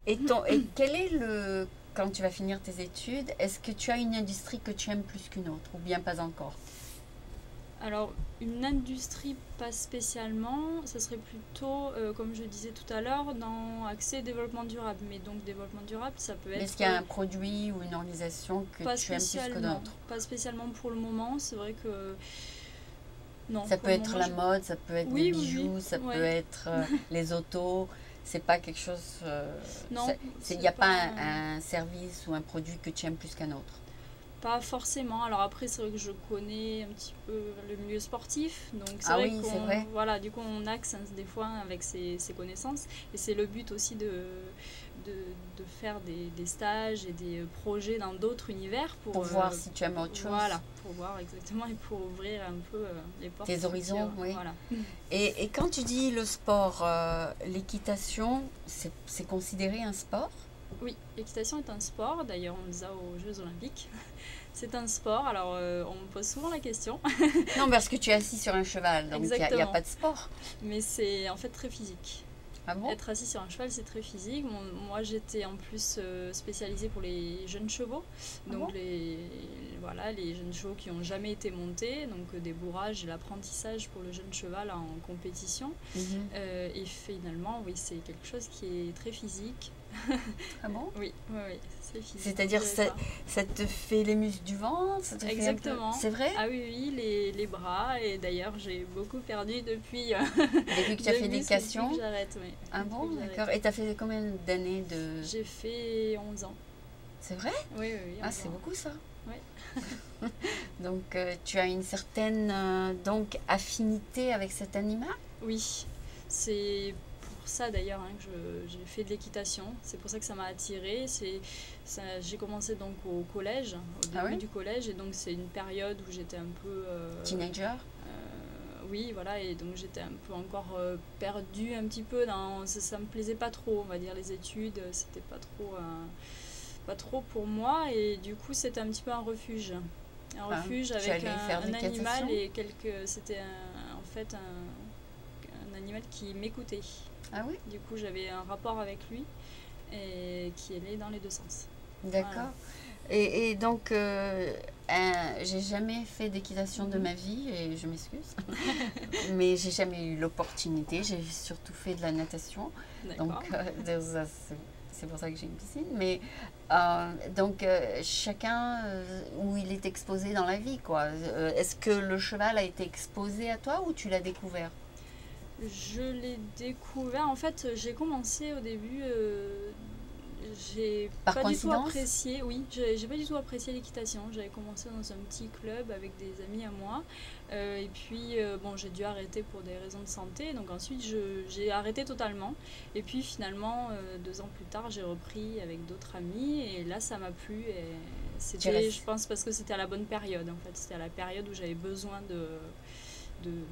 Et quel est quand tu vas finir tes études, est-ce que tu as une industrie que tu aimes plus qu'une autre ou bien pas encore? Alors, une industrie, pas spécialement, ça serait plutôt, comme je disais tout à l'heure, dans accès développement durable. Mais donc, développement durable, ça peut Est-ce être qu'il y a un produit ou une organisation que pas tu aimes plus que spécialement. d'autres? Pas spécialement pour le moment. C'est vrai que, non, Ça pour peut le être moment, la mode, ça peut être des oui, oui, oui, bijoux, ça peut ouais. être les autos. C'est pas quelque chose. Non, Il c'est n'y a pas pas. un service ou un produit que tu aimes plus qu'un autre. Pas forcément. Alors après, c'est vrai que je connais un petit peu le milieu sportif. Donc c'est Ah vrai oui, c'est qu'on vrai. voilà, du coup on axe des fois avec ses connaissances. Et c'est le but aussi de, de faire des stages et des projets dans d'autres univers Pour voir si tu aimes autre chose. voilà, pour voir exactement et pour ouvrir un peu les portes Tes horizons, futures. oui. Voilà. Et quand tu dis le sport, l'équitation, c'est considéré un sport? Oui, l'équitation est un sport. D'ailleurs, on les a aux Jeux Olympiques. C'est un sport. Alors, on me pose souvent la question. Non, parce que tu es assis sur un cheval, donc il n'y a Exactement. pas de sport. Mais c'est en fait très physique. Ah bon? Être assis sur un cheval, c'est très physique. Moi, j'étais en plus spécialisée pour les jeunes chevaux. Ah Donc, bon? voilà, les jeunes chevaux qui n'ont jamais été montés. Donc, des bourrages et l'apprentissage pour le jeune cheval en compétition. Mhm. Et finalement, oui, c'est quelque chose qui est très physique. Ah bon? Oui, oui, oui, c'est physique, je C'est-à-dire, dirais ça. ça te fait les muscles du ventre, ça te fait un peu. Exactement. C'est vrai? Ah oui, oui, les bras. Et d'ailleurs, j'ai beaucoup perdu depuis Depuis que tu as de fait muscles depuis que l'équitation? j'arrête. Oui, Ah depuis bon, que j'arrête. d'accord. Et tu as fait combien d'années de. J'ai fait 11 ans. C'est vrai? Oui, oui, oui, Ah, 11 c'est ans. beaucoup ça. Oui. Donc, tu as une certaine donc, affinité avec cet animal? Oui, c'est pour ça d'ailleurs hein, que j'ai fait de l'équitation. C'est pour ça que ça m'a attirée. J'ai commencé donc au collège, au Ah début oui? du collège, et donc c'est une période où j'étais un peu, Teenager? oui, voilà, et donc j'étais un peu encore perdue un petit peu dans, ça me plaisait pas trop, on va dire les études, c'était pas trop pour moi, et du coup c'était un petit peu un Ah, refuge tu avec allais faire de un animal l'équitation? et c'était en fait un animal qui m'écoutait. Ah oui? Du coup, j'avais un rapport avec lui et qui allait dans les deux sens. Voilà. D'accord. Et donc, j'ai jamais fait d'équitation de Mhm. ma vie et je m'excuse, mais j'ai jamais eu l'opportunité. J'ai surtout fait de la natation, donc D'accord. c'est pour ça que j'ai une piscine. Mais donc chacun où il est exposé dans la vie, quoi. Est-ce que le cheval a été exposé à toi ou tu l'as découvert? Je l'ai découvert. En fait, j'ai commencé au début. J'ai Par pas du tout coïncidence? apprécié. Oui, j'ai pas du tout apprécié l'équitation. J'avais commencé dans un petit club avec des amis à moi. Et puis, bon, j'ai dû arrêter pour des raisons de santé. Donc ensuite, j'ai arrêté totalement. Et puis finalement, 2 ans plus tard, j'ai repris avec d'autres amis. Et là, ça m'a plu. Et Tu c'était, je restes. pense, parce que c'était à la bonne période. En fait, c'était à la période où j'avais besoin de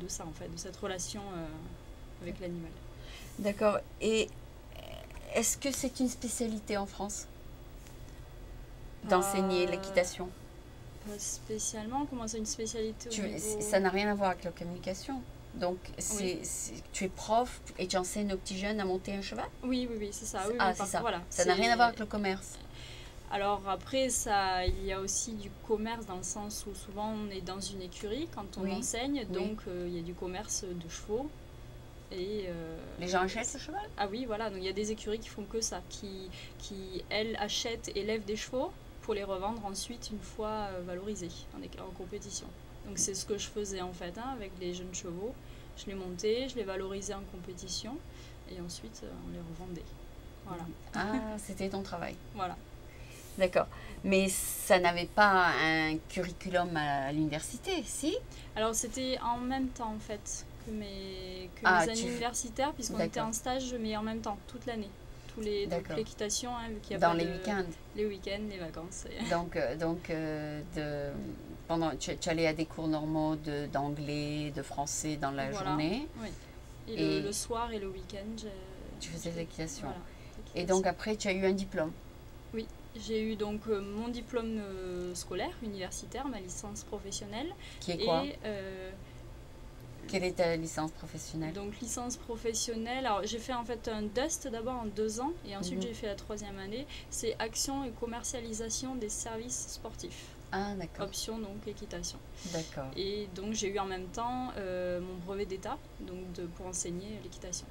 ça, en fait, de cette relation avec l'animal. D'accord. Et est-ce que c'est une spécialité en France d'enseigner Pas, l'équitation? pas spécialement. Comment c'est une spécialité au niveau. Ça n'a rien à voir avec la communication. Donc, Oui, tu es prof et tu enseignes aux petits jeunes à monter un cheval? oui, oui, oui, c'est ça. Oui, oui, Ah, c'est ça. voilà. Ça n'a rien à voir avec le commerce. Alors après, ça, il y a aussi du commerce dans le sens où souvent on est dans une écurie quand on Oui, enseigne, oui. donc il y a du commerce de chevaux. Et Les gens achètent le cheval? ah oui, voilà, donc il y a des écuries qui font que ça, qui elles achètent, élèvent des chevaux pour les revendre ensuite une fois valorisés en compétition. Donc c'est ce que je faisais en fait hein, avec les jeunes chevaux. Je les montais, je les valorisais en compétition et ensuite on les revendait. Voilà, Ah, c'était ton travail. voilà. D'accord. Mais ça n'avait pas un curriculum à l'université, si? Alors c'était en même temps en fait que Ah, mes années universitaires puisqu'on était D'accord, en stage mais en même temps toute l'année. Donc d'accord. l'équitation hein, vu qu'il n'y a Dans pas les de week-ends. les week-ends, les vacances. Tu allais à des cours normaux d'anglais, de français dans la Voilà, journée oui. Et le et soir et le week-end, tu faisais de l'équitation. voilà, Et donc l'équitation. après, tu as eu un diplôme. Oui, j'ai eu donc mon diplôme scolaire, universitaire, ma licence professionnelle Qui est quoi? et Quelle est ta licence professionnelle? Donc licence professionnelle, alors j'ai fait en fait un DUST d'abord en 2 ans et ensuite Mhm. j'ai fait la 3e année. C'est action et commercialisation des services sportifs. Ah, d'accord. Option donc équitation. D'accord. Et donc j'ai eu en même temps mon brevet d'État donc pour enseigner l'équitation.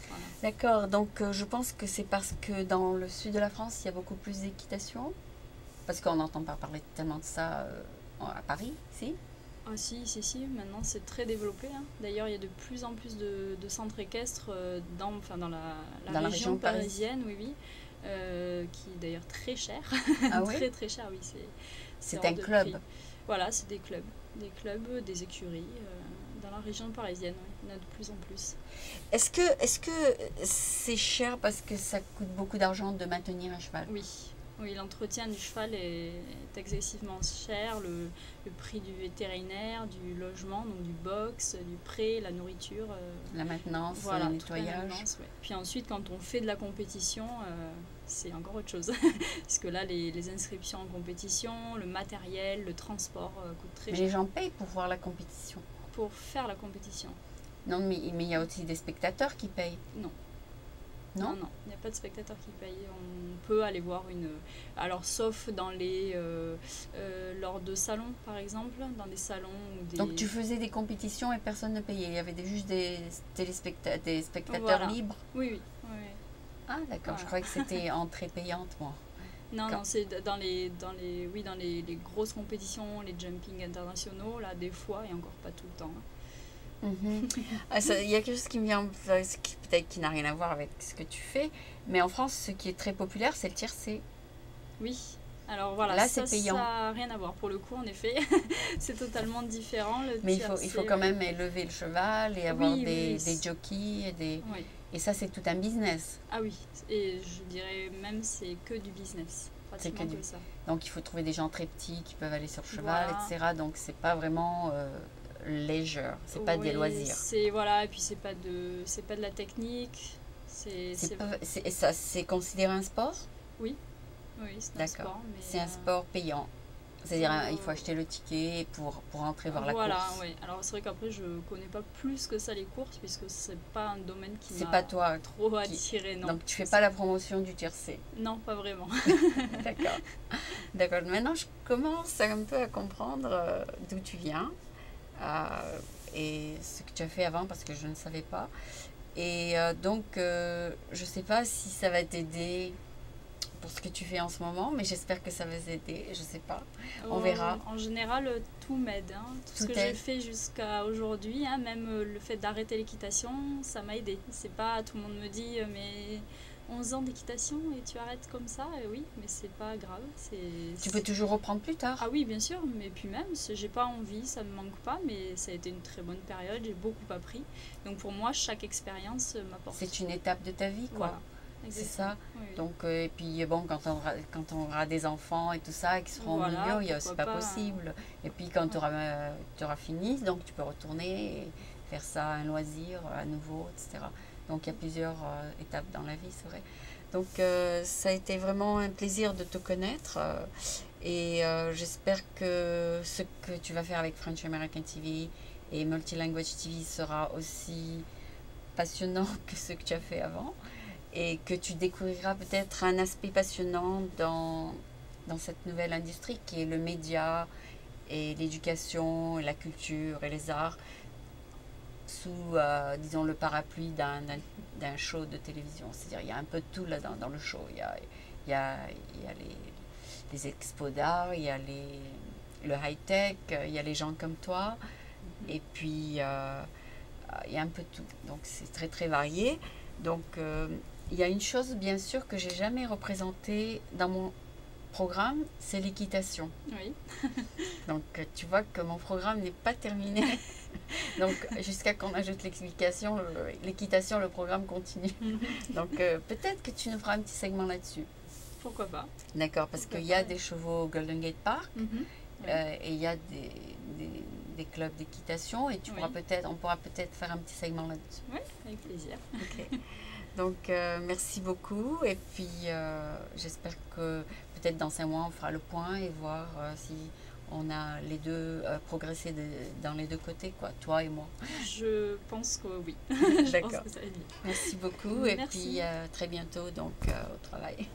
Voilà. D'accord, donc je pense que c'est parce que dans le sud de la France, il y a beaucoup plus d'équitation. Parce qu'on n'entend pas parler tellement de ça à Paris, si? Ah si, maintenant c'est très développé, hein. D'ailleurs, il y a de plus en plus de centres équestres dans la Dans la région région parisienne, oui, qui est d'ailleurs très cher. Ah oui? Très très cher, oui. C'est hors un de club. prix. Voilà, c'est des clubs, des écuries dans la région parisienne, oui. Il y en a de plus en plus. Est-ce que c'est cher parce que ça coûte beaucoup d'argent de maintenir un cheval? Oui, l'entretien du cheval est excessivement cher, le prix du vétérinaire, du logement, donc du box, du prêt, la nourriture. La maintenance, Voilà, le toute la nettoyage. maintenance, ouais. Puis ensuite, quand on fait de la compétition, c'est encore autre chose. Parce que là, les inscriptions en compétition, le matériel, le transport coûtent très Mais cher les gens payent pour voir la compétition. pour faire la compétition. Non, mais il y a aussi des spectateurs qui payent. Non. Non? Non, il n'y a pas de spectateurs qui payent. On peut aller voir une... Alors, sauf dans lors de salons, par exemple, dans des salons ou des... Donc tu faisais des compétitions et personne ne payait. Il y avait juste des spectateurs Voilà. libres. Oui. Ah, d'accord. Voilà. Je croyais que c'était entrée payante, moi. Non, c'est dans les grosses compétitions, les jumping internationaux, là, des fois, et encore pas tout le temps. Ah, il y a quelque chose qui me vient, peut-être qui n'a rien à voir avec ce que tu fais, mais en France, ce qui est très populaire, c'est le tiercé. Oui. Alors voilà, Là, ça c'est payant. n'a rien à voir. Pour le coup, en effet, c'est totalement différent. Mais il faut quand même élever le cheval et avoir Oui, des oui. jockeys Oui. et ça, c'est tout un business. Ah oui, et je dirais même c'est que du business. Pratiquement que que ça. Donc il faut trouver des gens très petits qui peuvent aller sur le cheval, Voilà. etc. Donc c'est pas vraiment leisure, c'est pas des loisirs. Voilà, et puis c'est pas de la technique. C'est considéré un sport? Oui, c'est un D'accord. sport. Mais C'est un sport payant. C'est-à-dire il faut acheter le ticket pour entrer voir la course. Voilà, oui. Alors c'est vrai qu'après je connais pas plus que ça les courses puisque c'est pas un domaine qui C'est m'a pas toi trop attiré, non. Donc tu fais pas la promotion du tiercé. Non, pas vraiment. D'accord. D'accord. Maintenant je commence un peu à comprendre d'où tu viens et ce que tu as fait avant parce que je ne savais pas. Et donc je sais pas si ça va t'aider pour ce que tu fais en ce moment, mais j'espère que ça va t'aider, je sais pas, on verra. En général, tout m'aide, hein. Tout ce que j'ai fait jusqu'à aujourd'hui, hein, même le fait d'arrêter l'équitation, ça m'a aidé. C'est pas, tout le monde me dit, mais 11 ans d'équitation et tu arrêtes comme ça, oui, mais c'est pas grave. Tu peux toujours reprendre plus tard. Ah oui, bien sûr, mais puis même, j'ai pas envie, ça me manque pas, mais ça a été une très bonne période, j'ai beaucoup appris. Donc pour moi, chaque expérience m'apporte. C'est une étape de ta vie, quoi. Voilà. C'est ça. Oui. Donc, et puis bon, quand on aura des enfants et tout ça, qui seront au milieu, c'est pas possible. Et puis quand tu auras fini, donc tu peux retourner et faire ça un loisir à nouveau, etc. Donc il y a plusieurs étapes dans la vie, c'est vrai. Donc ça a été vraiment un plaisir de te connaître et j'espère que ce que tu vas faire avec French American TV et Multilanguage TV sera aussi passionnant que ce que tu as fait avant. Et que tu découvriras peut-être un aspect passionnant dans cette nouvelle industrie qui est le média et l'éducation, et la culture et les arts sous, disons, le parapluie d'un show de télévision. C'est-à-dire il y a un peu de tout là dans le show. Il y a les expos d'art, il y a le high-tech, il y a les gens comme toi, et puis il y a un peu de tout. Donc c'est très très varié. Donc il y a une chose, bien sûr, que j'ai jamais représentée dans mon programme, c'est l'équitation. Oui. Donc, tu vois que mon programme n'est pas terminé. Donc, jusqu'à qu'on ajoute l'équitation, le programme continue. Donc, peut-être que tu nous feras un petit segment là-dessus. Pourquoi pas. D'accord, parce qu'il y a des chevaux au Golden Gate Park et il y a des clubs d'équitation et on pourra peut-être faire un petit segment là-dessus. Oui, avec plaisir. Ok. Donc, merci beaucoup. Et puis, j'espère que peut-être dans 5 mois, on fera le point et voir si on a les deux progressé dans les deux côtés, quoi, toi et moi. Je pense que oui. Je pense D'accord. que ça va être bien. Merci beaucoup et Merci. puis très bientôt donc au travail.